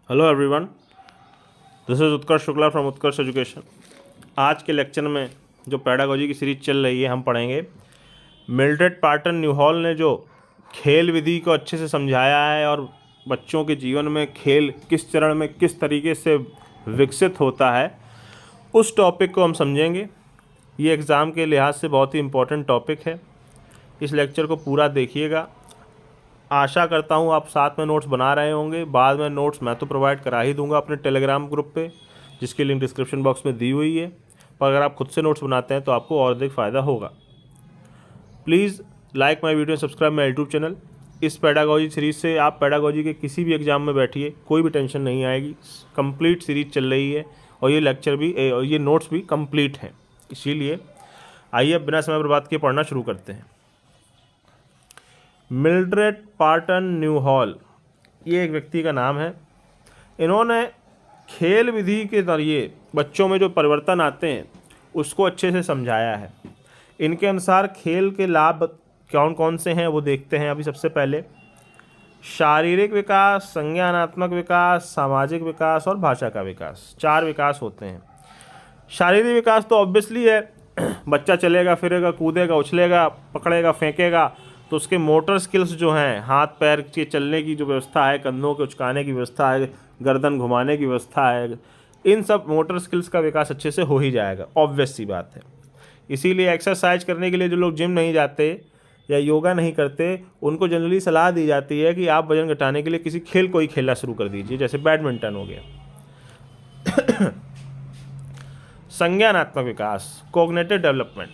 Hello everyone, this is Utkarsh Shukla from Utkarsh education. आज के lecture में जो पैडागोजी की सीरीज चल रही है हम पढ़ेंगे। मिल्ड्रेड पार्टन न्यूहॉल ने जो खेल विधि को अच्छे से समझाया है और बच्चों के जीवन में खेल किस चरण में किस तरीके से विकसित होता है, उस टॉपिक को हम समझेंगे। ये एग्ज़ाम के लिहाज से बहुत ही इम्पोर्टेंट टॉपिक है। इस लेक्चर को पूरा देखिएगा। आशा करता हूँ आप साथ में नोट्स बना रहे होंगे। बाद में नोट्स मैं तो प्रोवाइड करा ही दूंगा अपने टेलीग्राम ग्रुप पे, जिसकी लिंक डिस्क्रिप्शन बॉक्स में दी हुई है। पर अगर आप खुद से नोट्स बनाते हैं तो आपको और अधिक फ़ायदा होगा। Please like my video, subscribe my YouTube channel. इस पैडागोजी सीरीज़ से आप पैडागोजी के किसी भी एग्ज़ाम में बैठिए, कोई भी टेंशन नहीं आएगी। कंप्लीट सीरीज़ चल रही है और ये लेक्चर भी ये नोट्स भी कंप्लीट हैं। इसीलिए आइए बिना समय बर्बाद किए पढ़ना शुरू करते हैं। मिल्ड्रेड पार्टन न्यूहॉल, ये एक व्यक्ति का नाम है। इन्होंने खेल विधि के जरिए बच्चों में जो परिवर्तन आते हैं उसको अच्छे से समझाया है। इनके अनुसार खेल के लाभ कौन कौन से हैं वो देखते हैं। अभी सबसे पहले शारीरिक विकास, संज्ञानात्मक विकास, सामाजिक विकास और भाषा का विकास, 4 विकास होते हैं। शारीरिक विकास तो ऑब्वियसली है, बच्चा चलेगा फिरेगा कूदेगा उछलेगा पकड़ेगा फेंकेगा तो उसके मोटर स्किल्स जो हैं, हाथ पैर के चलने की जो व्यवस्था है, कंधों के उचकाने की व्यवस्था है, गर्दन घुमाने की व्यवस्था है, इन सब मोटर स्किल्स का विकास अच्छे से हो ही जाएगा, ऑब्वियस सी बात है। इसीलिए एक्सरसाइज करने के लिए जो लोग जिम नहीं जाते या योगा नहीं करते, उनको जनरली सलाह दी जाती है कि आप वजन घटाने के लिए किसी खेल को ही खेलना शुरू कर दीजिए, जैसे बैडमिंटन हो गया। संज्ञानात्मक विकास, कोग्निटिव डेवलपमेंट,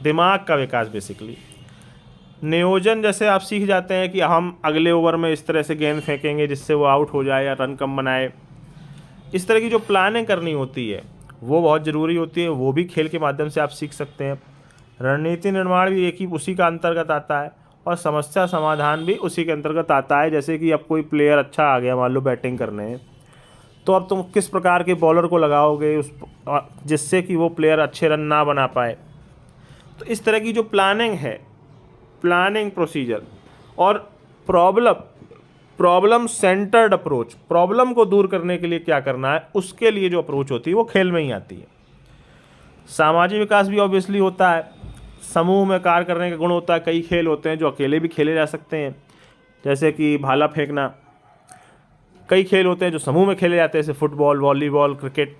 दिमाग का विकास बेसिकली। नियोजन, जैसे आप सीख जाते हैं कि हम अगले ओवर में इस तरह से गेंद फेंकेंगे जिससे वो आउट हो जाए या रन कम बनाए। इस तरह की जो प्लानिंग करनी होती है वो बहुत ज़रूरी होती है, वो भी खेल के माध्यम से आप सीख सकते हैं। रणनीति निर्माण भी एक ही उसी का अंतर्गत आता है और समस्या समाधान भी उसी के अंतर्गत आता है। जैसे कि अब कोई प्लेयर अच्छा आ गया, मान लो बैटिंग करने, तो अब तुम किस प्रकार के बॉलर को लगाओगे उस जिससे कि वो प्लेयर अच्छे रन ना बना पाए। तो इस तरह की जो प्लानिंग है, प्लानिंग प्रोसीजर और प्रॉब्लम सेंटर्ड अप्रोच, प्रॉब्लम को दूर करने के लिए क्या करना है उसके लिए जो अप्रोच होती है वो खेल में ही आती है। सामाजिक विकास भी ऑब्वियसली होता है, समूह में कार्य करने का गुण होता है। कई खेल होते हैं जो अकेले भी खेले जा सकते हैं, जैसे कि भाला फेंकना। कई खेल होते हैं जो समूह में खेले जाते हैं, जैसे फुटबॉल, वॉलीबॉल, क्रिकेट।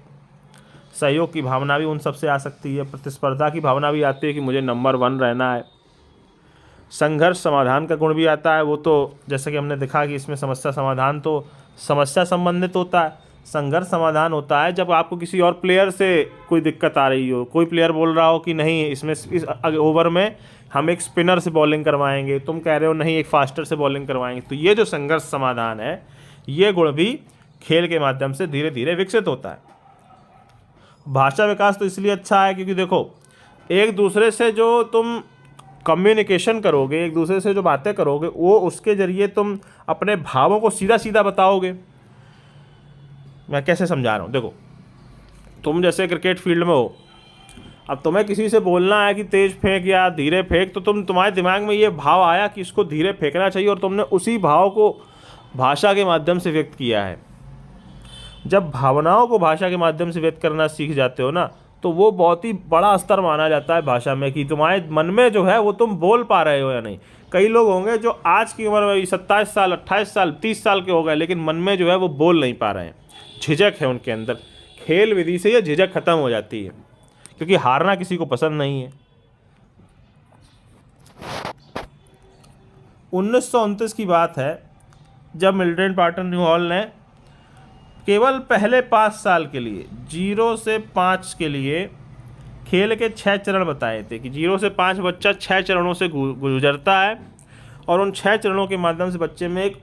सहयोग की भावना भी उन सब से आ सकती है। प्रतिस्पर्धा की भावना भी आती है कि मुझे नंबर 1 रहना है। संघर्ष समाधान का गुण भी आता है। वो तो जैसे कि हमने देखा कि इसमें समस्या समाधान तो समस्या संबंधित होता है। संघर्ष समाधान होता है जब आपको किसी और प्लेयर से कोई दिक्कत आ रही हो, कोई प्लेयर बोल रहा हो कि नहीं इसमें इस ओवर में हम एक स्पिनर से बॉलिंग करवाएंगे, तुम कह रहे हो नहीं एक फास्टर से बॉलिंग करवाएंगे। तो ये जो संघर्ष समाधान है, ये गुण भी खेल के माध्यम से धीरे धीरे विकसित होता है। भाषा विकास तो इसलिए अच्छा है क्योंकि देखो, एक दूसरे से जो तुम कम्युनिकेशन करोगे, एक दूसरे से जो बातें करोगे, वो उसके ज़रिए तुम अपने भावों को सीधा सीधा बताओगे। मैं कैसे समझा रहा हूँ, देखो तुम जैसे क्रिकेट फील्ड में हो, अब तुम्हें किसी से बोलना है कि तेज़ फेंक या धीरे फेंक, तो तुम्हारे दिमाग में ये भाव आया कि इसको धीरे फेंकना चाहिए और तुमने उसी भाव को भाषा के माध्यम से व्यक्त किया है। जब भावनाओं को भाषा के माध्यम से व्यक्त करना सीख जाते हो ना, तो वो बहुत ही बड़ा स्तर माना जाता है भाषा में कि तुम्हारे मन में जो है वो तुम बोल पा रहे हो या नहीं। कई लोग होंगे जो आज की उम्र में 27 साल 28 साल 30 साल के हो गए, लेकिन मन में जो है वो बोल नहीं पा रहे हैं, झिझक है उनके अंदर। खेल विधि से ये झिझक खत्म हो जाती है, क्योंकि हारना किसी को पसंद नहीं है। 1929 की बात है जब मिल्ड्रेड पार्टन न्यूहॉल ने केवल पहले 5 साल के लिए 0 से 5 के लिए खेल के 6 चरण बताए थे कि 0 से 5 बच्चा 6 चरणों से गुजरता है और उन 6 चरणों के माध्यम से बच्चे में एक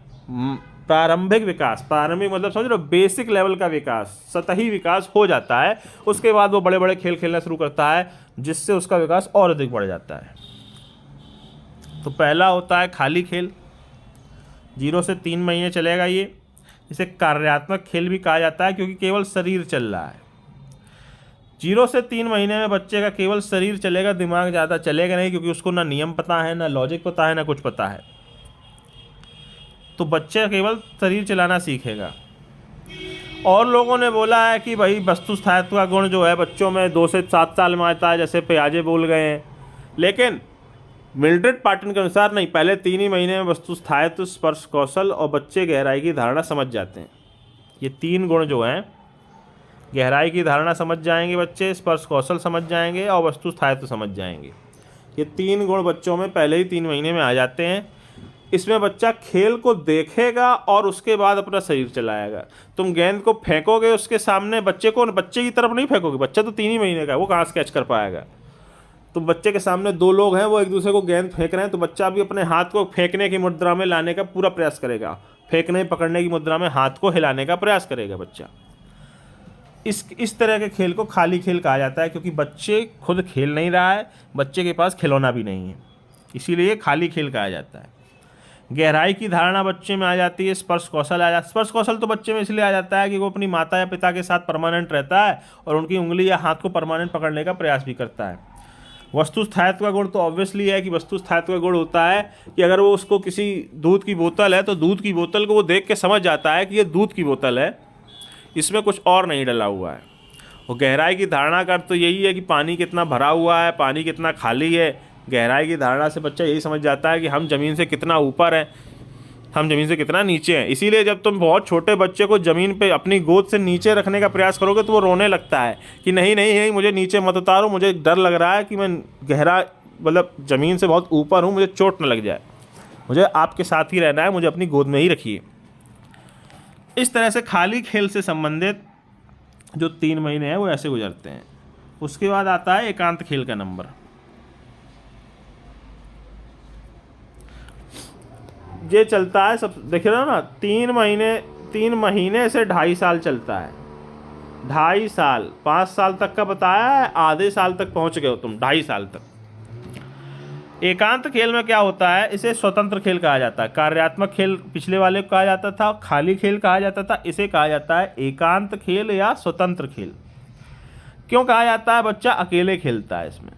प्रारंभिक विकास, प्रारंभिक मतलब समझ लो बेसिक लेवल का विकास, सतही विकास हो जाता है। उसके बाद वो बड़े बड़े खेल खेलना शुरू करता है जिससे उसका विकास और अधिक बढ़ जाता है। तो पहला होता है खाली खेल, 0 से 3 महीने चलेगा। ये इसे कार्यात्मक खेल भी कहा जाता है क्योंकि केवल शरीर चल रहा है। 0 से 3 महीने में बच्चे का केवल शरीर चलेगा, दिमाग ज़्यादा चलेगा नहीं, क्योंकि उसको ना नियम पता है, ना लॉजिक पता है, ना कुछ पता है। तो बच्चा केवल शरीर चलाना सीखेगा। और लोगों ने बोला है कि भाई वस्तु स्थायित्व का गुण जो है बच्चों में 2 से 7 साल में आता है, जैसे पियाजे बोल गए हैं। लेकिन मिल्ड्रेड पाटन के अनुसार नहीं, पहले 3 ही महीने में वस्तु स्थायित्व, स्पर्श कौशल और बच्चे गहराई की धारणा समझ जाते हैं। ये 3 गुण जो हैं, गहराई की धारणा समझ जाएंगे बच्चे, स्पर्श कौशल समझ जाएंगे और वस्तु स्थायित्व समझ जाएंगे। ये 3 गुण बच्चों में पहले ही 3 महीने में आ जाते हैं। इसमें बच्चा खेल को देखेगा और उसके बाद अपना शरीर चलाएगा। तुम गेंद को फेंकोगे उसके सामने, बच्चे की तरफ नहीं फेंकोगे, बच्चा तो 3 ही महीने का है, वो कहाँ से कैच कर पाएगा। तो बच्चे के सामने 2 लोग हैं, वो एक दूसरे को गेंद फेंक रहे हैं, तो बच्चा भी अपने हाथ को फेंकने की मुद्रा में लाने का पूरा प्रयास करेगा, फेंकने पकड़ने की मुद्रा में हाथ को हिलाने का प्रयास करेगा बच्चा। इस तरह के खेल को खाली खेल कहा जाता है, क्योंकि बच्चे खुद खेल नहीं रहा है, बच्चे के पास खिलौना भी नहीं है, इसीलिए खाली खेल कहा जाता है। गहराई की धारणा बच्चे में आ जाती है, स्पर्श कौशल आ जाता है। स्पर्श कौशल तो बच्चे में इसलिए आ जाता है कि वो अपनी माता या पिता के साथ परमानेंट रहता है और उनकी उंगली या हाथ को परमानेंट पकड़ने का प्रयास भी करता है। वस्तु स्थायित्व का गुण तो ऑब्वियसली है कि वस्तु स्थायित्व का गुण होता है कि अगर वो उसको किसी दूध की बोतल है तो दूध की बोतल को वो देख के समझ जाता है कि ये दूध की बोतल है, इसमें कुछ और नहीं डला हुआ है। और गहराई की धारणा का अर्थ तो यही है कि पानी कितना भरा हुआ है, पानी कितना खाली है। गहराई की धारणा से बच्चा यही समझ जाता है कि हम ज़मीन से कितना ऊपर हैं, हम ज़मीन से कितना नीचे हैं। इसीलिए जब तुम बहुत छोटे बच्चे को ज़मीन पे अपनी गोद से नीचे रखने का प्रयास करोगे तो वो रोने लगता है कि नहीं नहीं नहीं, मुझे नीचे मत उतारो, मुझे डर लग रहा है कि मैं गहरा मतलब ज़मीन से बहुत ऊपर हूँ, मुझे चोट न लग जाए, मुझे आपके साथ ही रहना है, मुझे अपनी गोद में ही रखिए। इस तरह से खाली खेल से संबंधित जो 3 महीने हैं वो ऐसे गुजरते हैं। उसके बाद आता है एकांत खेल का नंबर। ये चलता है सब, देख रहे हो ना, 3 महीने से 2.5 साल चलता है। 2.5 साल, 5 साल तक का बताया है, आधे साल तक पहुंच गए हो तुम, 2.5 साल तक। एकांत खेल में क्या होता है, इसे स्वतंत्र खेल कहा जाता है। कार्यात्मक खेल पिछले वाले को कहा जाता था, खाली खेल कहा जाता था, इसे कहा जाता है एकांत खेल या स्वतंत्र खेल। क्यों कहा जाता है? बच्चा अकेले खेलता है इसमें,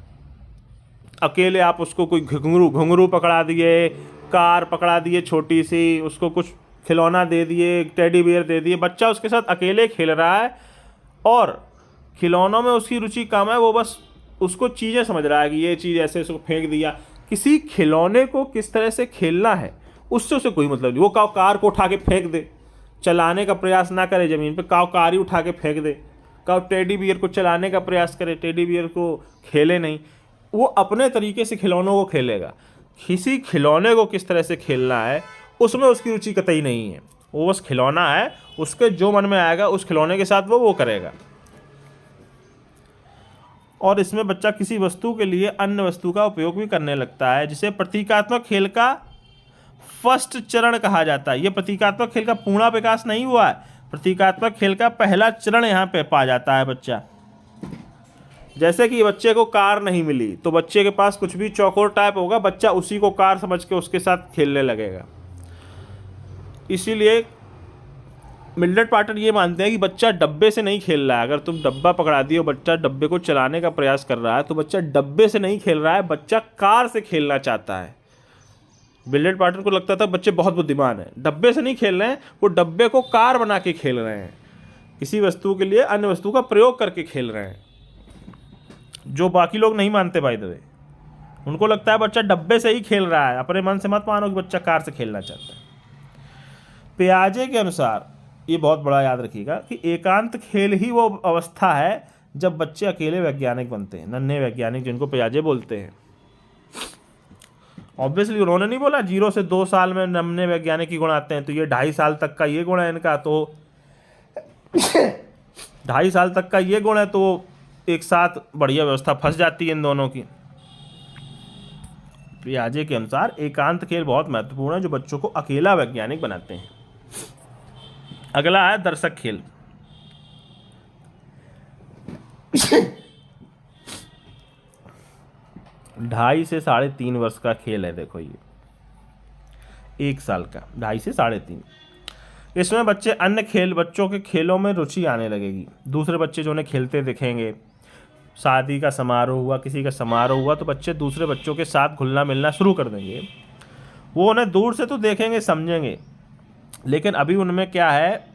अकेले। आप उसको कोई घुंघरू पकड़ा दिए, कार पकड़ा दिए छोटी सी, उसको कुछ खिलौना दे दिए, टेडी बियर दे दिए, बच्चा उसके साथ अकेले खेल रहा है और खिलौनों में उसकी रुचि कम है, वो बस उसको चीज़ें समझ रहा है कि ये चीज़ ऐसे उसको फेंक दिया। किसी खिलौने को किस तरह से खेलना है उससे उसे कोई मतलब नहीं। वो कार को उठा के फेंक दे, चलाने का प्रयास ना करे ज़मीन पे, कार ही उठा के फेंक दे। टेडी बियर को चलाने का प्रयास करे, टेडी बियर को खेले नहीं, वो अपने तरीके से खिलौनों को खेलेगा। किसी खिलौने को किस तरह से खेलना है उसमें उसकी रुचि कतई नहीं है। वो बस खिलौना है, उसके जो मन में आएगा उस खिलौने के साथ वो करेगा। और इसमें बच्चा किसी वस्तु के लिए अन्य वस्तु का उपयोग भी करने लगता है, जिसे प्रतीकात्मक खेल का फर्स्ट चरण कहा जाता है। ये प्रतीकात्मक खेल का पूर्ण विकास नहीं हुआ है, प्रतीकात्मक खेल का पहला चरण यहाँ पे पा जाता है बच्चा। जैसे कि बच्चे को कार नहीं मिली तो बच्चे के पास कुछ भी चौकोर टाइप होगा, बच्चा उसी को कार समझ के उसके साथ खेलने लगेगा। इसीलिए मिल्ड्रेड पाटन ये मानते हैं कि बच्चा डब्बे से नहीं खेल रहा है। अगर तुम डब्बा पकड़ा दिए और बच्चा डब्बे को चलाने का प्रयास कर रहा है तो बच्चा डब्बे से नहीं खेल रहा है, बच्चा कार से खेलना चाहता है। मिल्ड्रेड पाटन को लगता था बच्चे बहुत बुद्धिमान हैं, डब्बे से नहीं खेल रहे हैं, वो डब्बे को कार बना के खेल रहे हैं, किसी वस्तु के लिए अन्य वस्तु का प्रयोग करके खेल रहे हैं, जो बाकी लोग नहीं मानते। बाय द वे, उनको लगता है बच्चा डब्बे से ही खेल रहा है। अपने मन से मत मानो कि बच्चा कार से खेलना चाहता है। पियाजे के अनुसार, ये बहुत बड़ा याद रखिएगा कि एकांत खेल ही वो अवस्था है जब बच्चे अकेले वैज्ञानिक बनते हैं, नन्हे वैज्ञानिक, जिनको पियाजे बोलते हैं। ऑब्वियसली उन्होंने नहीं बोला 0 से 2 साल में नन्हे वैज्ञानिक की गुण आते हैं, तो ये 2.5 साल तक का ये गुण है इनका, तो 2.5 साल तक का ये गुण है, तो एक साथ बढ़िया व्यवस्था फंस जाती है इन दोनों की। पियाजे के अनुसार एकांत खेल बहुत महत्वपूर्ण है, जो बच्चों को अकेला वैज्ञानिक बनाते हैं। अगला है दर्शक खेल। ढाई से 3.5 वर्ष का खेल है। देखो ये 1 साल का, 2.5 से 3.5। इसमें बच्चों के खेलों में रुचि आने लगेगी। दूसरे बच्चे जो उन्हें खेलते दिखेंगे, शादी का समारोह हुआ, किसी का समारोह हुआ, तो बच्चे दूसरे बच्चों के साथ घुलना मिलना शुरू कर देंगे। वो उन्हें दूर से तो देखेंगे, समझेंगे, लेकिन अभी उनमें क्या है,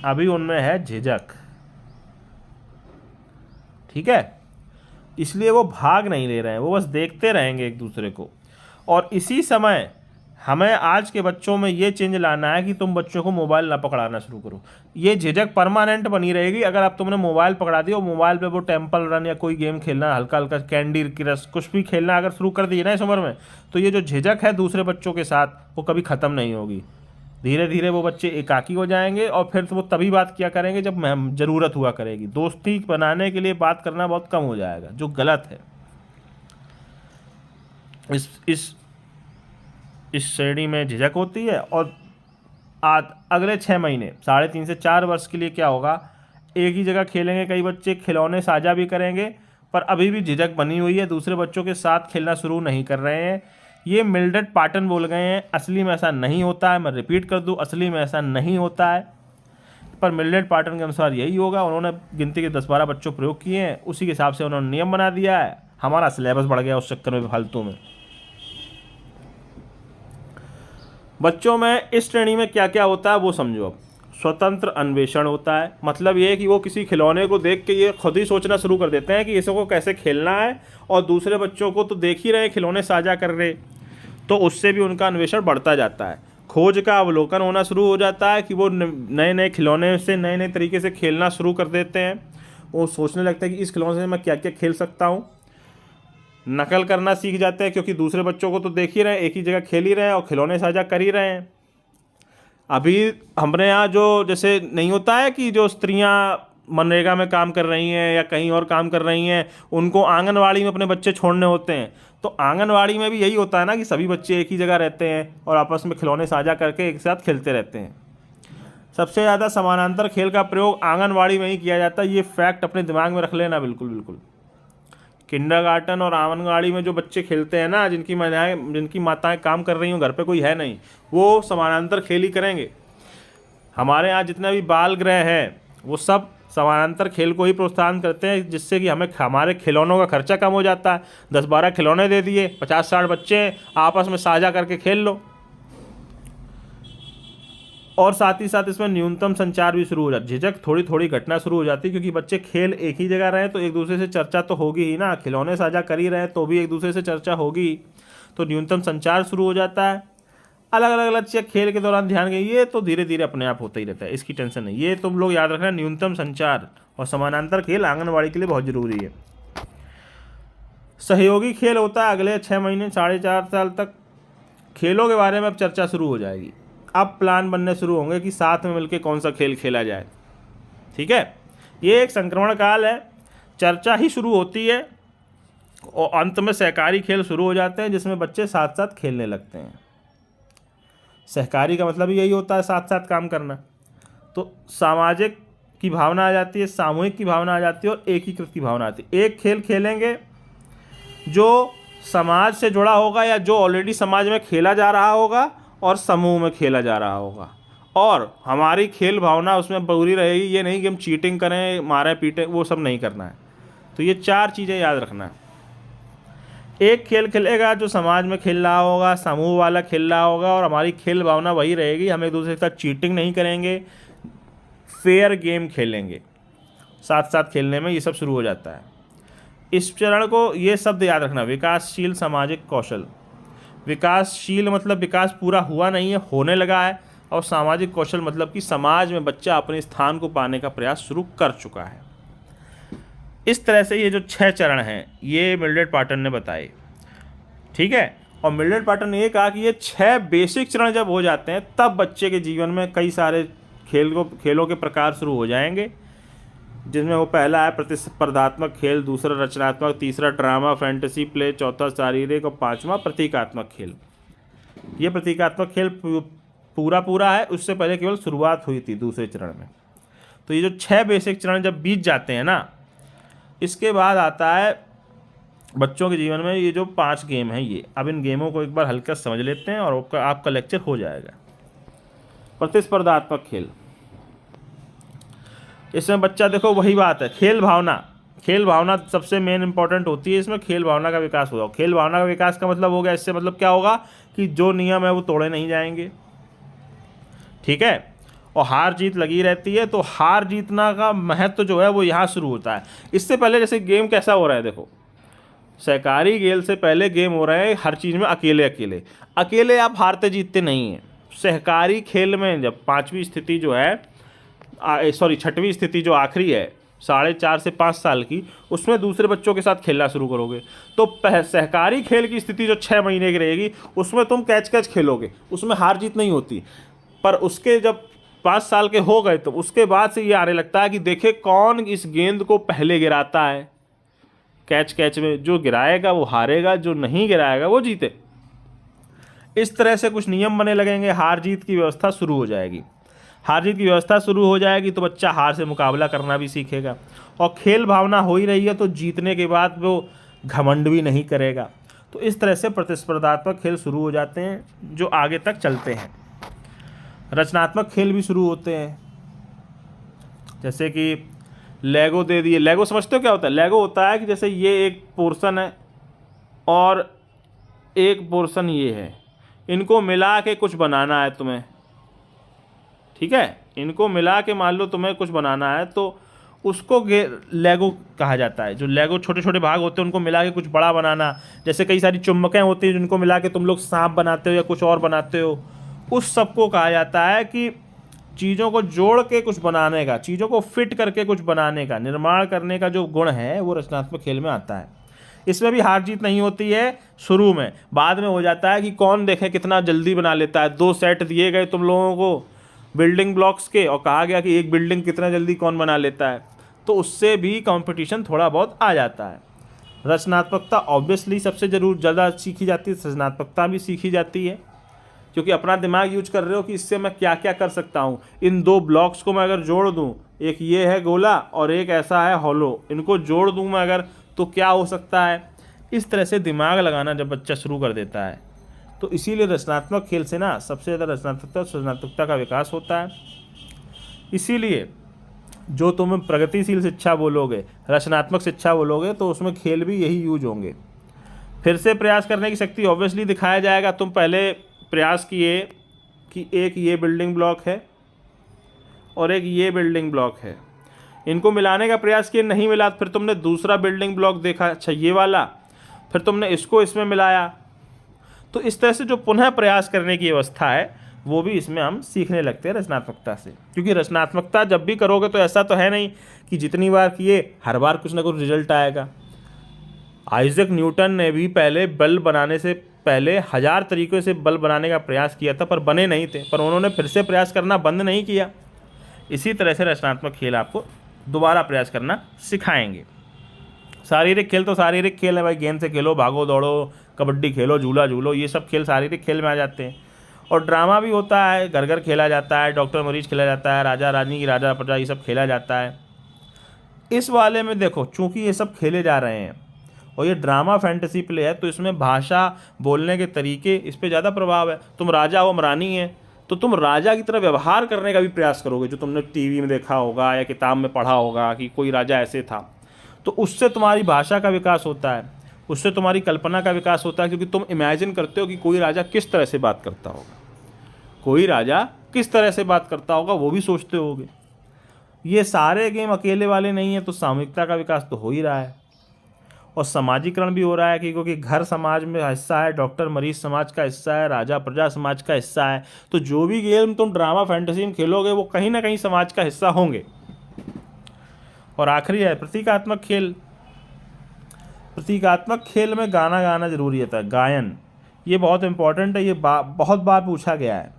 अभी उनमें है झिझक, ठीक है, इसलिए वो भाग नहीं ले रहे हैं, वो बस देखते रहेंगे एक दूसरे को। और इसी समय हमें आज के बच्चों में ये चेंज लाना है कि तुम बच्चों को मोबाइल ना पकड़ाना शुरू करो। ये झिझक परमानेंट बनी रहेगी अगर आप तुमने मोबाइल पकड़ा दिया और मोबाइल पे वो टेम्पल रन या कोई गेम खेलना, हल्का हल्का कैंडी क्रश कुछ भी खेलना अगर शुरू कर दिए ना इस उम्र में, तो ये जो झिझक है दूसरे बच्चों के साथ वो कभी ख़त्म नहीं होगी। धीरे धीरे वो बच्चे एकाकी हो जाएंगे और फिर तो वो तभी बात किया करेंगे जब ज़रूरत हुआ करेगी। दोस्ती बनाने के लिए बात करना बहुत कम हो जाएगा, जो गलत है। इस श्रेणी में झिझक होती है। और अगले 6 महीने 3.5 से 4 वर्ष के लिए क्या होगा, एक ही जगह खेलेंगे, कई बच्चे खिलौने साझा भी करेंगे पर अभी भी झिझक बनी हुई है, दूसरे बच्चों के साथ खेलना शुरू नहीं कर रहे हैं। ये मिल्ड्रेड पाटन बोल गए हैं, असली में ऐसा नहीं होता है। मैं रिपीट कर दूं, असली में ऐसा नहीं होता है, पर मिल्ड्रेड पाटन के अनुसार यही होगा। उन्होंने गिनती के 10-12 बच्चों प्रयोग किए हैं, उसी के हिसाब से उन्होंने नियम बना दिया है। हमारा सिलेबस बढ़ गया उस चक्कर में फालतू में। बच्चों में इस श्रेणी में क्या क्या होता है वो समझो। अब स्वतंत्र अन्वेषण होता है, मतलब ये कि वो किसी खिलौने को देख के ये खुद ही सोचना शुरू कर देते हैं कि इसको कैसे खेलना है, और दूसरे बच्चों को तो देख ही रहे खिलौने साझा कर रहे, तो उससे भी उनका अन्वेषण बढ़ता जाता है। खोज का अवलोकन होना शुरू हो जाता है कि वो नए नए खिलौने से नए नए तरीके से खेलना शुरू कर देते हैं। वो सोचने लगता है कि इस खिलौने से मैं क्या क्या खेल सकता हूँ। नकल करना सीख जाते हैं क्योंकि दूसरे बच्चों को तो देख ही रहे हैं, एक ही जगह खेल ही रहे हैं और खिलौने साझा कर ही रहे हैं। अभी हमारे यहाँ जो जैसे नहीं होता है कि जो स्त्रियाँ मनरेगा में काम कर रही हैं या कहीं और काम कर रही हैं, उनको आंगनवाड़ी में अपने बच्चे छोड़ने होते हैं, तो आंगनवाड़ी में भी यही होता है ना कि सभी बच्चे एक ही जगह रहते हैं और आपस में खिलौने साझा करके एक साथ खेलते रहते हैं। सबसे ज़्यादा समानांतर खेल का प्रयोग आंगनवाड़ी में ही किया जाता है। ये फैक्ट अपने दिमाग में रख लेना बिल्कुल बिल्कुल। किंडरगार्टन और आंगनवाड़ी में जो बच्चे खेलते हैं ना, जिनकी माताएं काम कर रही हों, घर पे कोई है नहीं, वो समानांतर खेल ही करेंगे। हमारे यहाँ जितने भी बाल गृह हैं वो सब समानांतर खेल को ही प्रोत्साहन करते हैं, जिससे कि हमारे खिलौनों का खर्चा कम हो जाता है। 10-12 खिलौने दे दिए, 50-60 बच्चे आपस में साझा करके खेल लो। और साथ ही साथ इसमें न्यूनतम संचार भी शुरू हो जाता है। झिझक थोड़ी थोड़ी घटना शुरू हो जाती है क्योंकि बच्चे खेल एक ही जगह रहें तो एक दूसरे से चर्चा तो होगी ही ना। खिलौने साझा कर ही रहे हैं तो भी एक दूसरे से चर्चा होगी, तो न्यूनतम संचार शुरू हो जाता है। अलग अलग चीज़ खेल के दौरान ध्यान गई, ये तो धीरे धीरे अपने आप होता ही रहता है, इसकी टेंशन नहीं। ये तुम लोग याद रखना, न्यूनतम संचार और समानांतर खेल आंगनवाड़ी के लिए बहुत ज़रूरी है। सहयोगी खेल होता है अगले 6 महीने 4.5 साल तक। खेलों के बारे में अब चर्चा शुरू हो जाएगी। अब प्लान बनने शुरू होंगे कि साथ में मिलकर कौन सा खेल खेला जाए। ठीक है, ये एक संक्रमण काल है, चर्चा ही शुरू होती है और अंत में सहकारी खेल शुरू हो जाते हैं जिसमें बच्चे साथ साथ खेलने लगते हैं। सहकारी का मतलब यही होता है साथ साथ काम करना। तो सामाजिक की भावना आ जाती है, सामूहिक की भावना आ जाती है और एकीकृत की भावना आती है। एक खेल खेलेंगे जो समाज से जुड़ा होगा या जो ऑलरेडी समाज में खेला जा रहा होगा और समूह में खेला जा रहा होगा, और हमारी खेल भावना उसमें पूरी रहेगी। ये नहीं कि हम चीटिंग करें, मारें पीटें, वो सब नहीं करना है। तो ये 4 चीज़ें याद रखना है। एक खेल खेलेगा जो समाज में खेल रहा होगा, समूह वाला खेल रहा होगा, और हमारी खेल भावना वही रहेगी। हम एक दूसरे के साथ चीटिंग नहीं करेंगे, फेयर गेम खेलेंगे, साथ साथ खेलने में ये सब शुरू हो जाता है। इस चरण को ये शब्द याद रखना, विकासशील सामाजिक कौशल। विकासशील मतलब विकास पूरा हुआ नहीं है, होने लगा है, और सामाजिक कौशल मतलब कि समाज में बच्चा अपने स्थान को पाने का प्रयास शुरू कर चुका है। इस तरह से ये जो 6 चरण हैं ये मिल्ड्रेड पाटन ने बताए। ठीक है, और मिल्ड्रेड पाटन ने ये कहा कि ये 6 बेसिक चरण जब हो जाते हैं तब बच्चे के जीवन में कई सारे खेलों के प्रकार शुरू हो जाएंगे, जिसमें वो पहला है प्रतिस्पर्धात्मक खेल, दूसरा रचनात्मक, तीसरा ड्रामा फैंटेसी प्ले, चौथा शारीरिक और 5वां प्रतीकात्मक खेल। ये प्रतीकात्मक खेल पूरा है, उससे पहले केवल शुरुआत हुई थी दूसरे चरण में। तो ये जो 6 बेसिक चरण जब बीत जाते हैं ना, इसके बाद आता है बच्चों के जीवन में ये जो 5 गेम हैं। ये अब इन गेमों को एक बार हल्का समझ लेते हैं और आपका लेक्चर हो जाएगा। प्रतिस्पर्धात्मक खेल, इसमें बच्चा देखो वही बात है, खेल भावना सबसे मेन इंपॉर्टेंट होती है। इसमें खेल भावना का विकास होगा। खेल भावना का विकास का मतलब हो गया, इससे मतलब क्या होगा कि जो नियम है वो तोड़े नहीं जाएंगे। ठीक है, और हार जीत लगी रहती है, तो हार जीतना का महत्व जो है वो यहाँ शुरू होता है। इससे पहले जैसे गेम कैसा हो रहा है, देखो सहकारी खेल से पहले गेम हो रहा है हर चीज़ में अकेले अकेले अकेले आप हारते जीतते नहीं हैं। सहकारी खेल में जब पाँचवीं स्थिति जो है छठवीं स्थिति जो आखिरी है 4.5 से 5 साल की, उसमें दूसरे बच्चों के साथ खेलना शुरू करोगे तो सहकारी खेल की स्थिति जो 6 महीने की रहेगी उसमें तुम कैच कैच खेलोगे, उसमें हार जीत नहीं होती। पर उसके जब 5 साल के हो गए तो उसके बाद से ये आने लगता है कि देखे कौन इस गेंद को पहले गिराता है। कैच कैच में जो गिराएगा वो हारेगा, जो नहीं गिराएगा वो जीते। इस तरह से कुछ नियम बने लगेंगे, हार जीत की व्यवस्था शुरू हो जाएगी। हार जीत की व्यवस्था शुरू हो जाएगी तो बच्चा हार से मुकाबला करना भी सीखेगा, और खेल भावना हो ही रही है तो जीतने के बाद वो घमंड भी नहीं करेगा। तो इस तरह से प्रतिस्पर्धात्मक खेल शुरू हो जाते हैं जो आगे तक चलते हैं। रचनात्मक खेल भी शुरू होते हैं, जैसे कि लेगो दे दिए। लेगो समझते हो क्या होता है? लेगो होता है कि जैसे ये एक पोर्शन है और एक पोर्शन ये है, इनको मिला के कुछ बनाना है तुम्हें, ठीक है, इनको मिला के मान लो तुम्हें कुछ बनाना है तो उसको लेगो कहा जाता है। जो लेगो छोटे छोटे भाग होते हैं उनको मिला के कुछ बड़ा बनाना, जैसे कई सारी चुम्बकें होती हैं जिनको मिला के तुम लोग सांप बनाते हो या कुछ और बनाते हो, उस सबको कहा जाता है कि चीज़ों को जोड़ के कुछ बनाने का, चीज़ों को फिट करके कुछ बनाने का, निर्माण करने का जो गुण है वो रचनात्मक खेल में आता है। इसमें भी हार जीत नहीं होती है शुरू में, बाद में हो जाता है कि कौन देखे कितना जल्दी बना लेता है। 2 सेट दिए गए तुम लोगों को बिल्डिंग ब्लॉक्स के और कहा गया कि एक बिल्डिंग कितना जल्दी कौन बना लेता है, तो उससे भी कंपटीशन थोड़ा बहुत आ जाता है। रचनात्मकता ऑब्वियसली सबसे ज़्यादा सीखी जाती है, सृजनात्मकता भी सीखी जाती है, क्योंकि अपना दिमाग यूज कर रहे हो कि इससे मैं क्या क्या कर सकता हूँ। इन 2 ब्लॉक्स को मैं अगर जोड़ दूँ, एक ये है गोला और एक ऐसा है हॉलो, इनको जोड़ दूँ मैं अगर तो क्या हो सकता है। इस तरह से दिमाग लगाना जब बच्चा शुरू कर देता है तो इसीलिए रचनात्मक खेल से ना सबसे ज़्यादा रचनात्मकता और सृजनात्मकता का विकास होता है। इसीलिए जो तुम प्रगतिशील शिक्षा बोलोगे, रचनात्मक शिक्षा बोलोगे, तो उसमें खेल भी यही यूज होंगे। फिर से प्रयास करने की शक्ति ऑब्वियसली दिखाया जाएगा। तुम पहले प्रयास किए कि एक ये बिल्डिंग ब्लॉक है और एक ये बिल्डिंग ब्लॉक है, इनको मिलाने का प्रयास किए, नहीं मिला, फिर तुमने दूसरा बिल्डिंग ब्लॉक देखा, अच्छा ये वाला, फिर तुमने इसको इसमें मिलाया। तो इस तरह से जो पुनः प्रयास करने की अवस्था है वो भी इसमें हम सीखने लगते हैं रचनात्मकता से। क्योंकि रचनात्मकता जब भी करोगे तो ऐसा तो है नहीं कि जितनी बार किए हर बार कुछ ना कुछ रिजल्ट आएगा। आइजैक न्यूटन ने भी पहले बल्ब बनाने से पहले 1000 तरीक़ों से बल्ब बनाने का प्रयास किया था, पर बने नहीं थे, पर उन्होंने फिर से प्रयास करना बंद नहीं किया। इसी तरह से रचनात्मक खेल आपको दोबारा प्रयास करना सिखाएंगे। शारीरिक खेल तो शारीरिक खेल है भाई, गेंद से खेलो, भागो दौड़ो, कबड्डी खेलो, झूला झूलो, ये सब खेल शारीरिक खेल में आ जाते हैं। और ड्रामा भी होता है, घर घर खेला जाता है, डॉक्टर मरीज खेला जाता है, राजा रानी की राजा प्रजा, ये सब खेला जाता है। इस वाले में देखो चूँकि ये सब खेले जा रहे हैं और ये ड्रामा फैंटेसी प्ले है तो इसमें भाषा, बोलने के तरीके, इस पर ज़्यादा प्रभाव है। तुम राजा हो, रानी है, तो तुम राजा की तरह व्यवहार करने का भी प्रयास करोगे, जो तुमने टीवी में देखा होगा या किताब में पढ़ा होगा कि कोई राजा ऐसे था। तो उससे तुम्हारी भाषा का विकास होता है, उससे तुम्हारी कल्पना का विकास होता है, क्योंकि तुम इमेजिन करते हो कि कोई राजा किस तरह से बात करता होगा, कोई राजा किस तरह से बात करता होगा, वो भी सोचते होगे। ये सारे गेम अकेले वाले नहीं है, तो सामूहिकता का विकास तो हो ही रहा है और समाजीकरण भी हो रहा है, क्योंकि घर समाज में हिस्सा है, डॉक्टर मरीज समाज का हिस्सा है, राजा प्रजा समाज का हिस्सा है। तो जो भी गेम तुम ड्रामा फैंटेसी में खेलोगे वो कहीं ना कहीं समाज का हिस्सा होंगे। और आखिरी है प्रतीकात्मक खेल। प्रतीकात्मक खेल में गाना गाना जरूरी होता है, गायन, ये बहुत इंपॉर्टेंट है। ये बहुत बार पूछा गया है।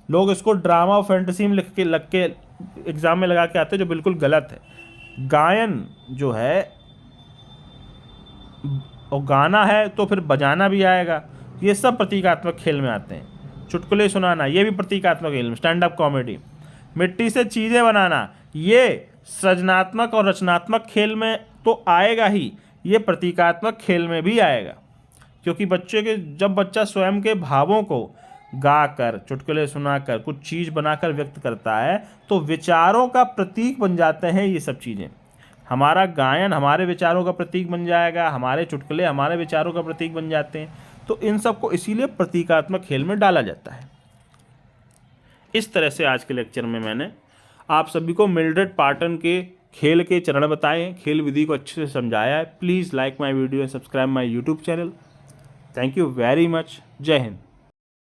लोग इसको ड्रामा और फैंटेसी में लग के एग्ज़ाम में लगा के आते हैं, जो बिल्कुल गलत है। गायन जो है और गाना है तो फिर बजाना भी आएगा, ये सब प्रतीकात्मक खेल में आते हैं। चुटकुले सुनाना, ये भी प्रतीकात्मक खेल में। स्टैंड अप कॉमेडी, मिट्टी से चीज़ें बनाना, ये सृजनात्मक और रचनात्मक खेल में तो आएगा ही, ये प्रतीकात्मक खेल में भी आएगा। क्योंकि जब बच्चा स्वयं के भावों को गाकर, चुटकुले सुनाकर, कुछ चीज़ बनाकर व्यक्त करता है तो विचारों का प्रतीक बन जाते हैं ये सब चीज़ें। हमारा गायन हमारे विचारों का प्रतीक बन जाएगा, हमारे चुटकुले हमारे विचारों का प्रतीक बन जाते हैं। तो इन सब को इसीलिए प्रतीकात्मक खेल में डाला जाता है। इस तरह से आज के लेक्चर में मैंने आप सभी को मिल्ड्रेड पार्टन के खेल के चरण बताए हैं, खेल विधि को अच्छे से समझाया है। Please like my video and subscribe my YouTube channel. Thank you very much. जय हिंद।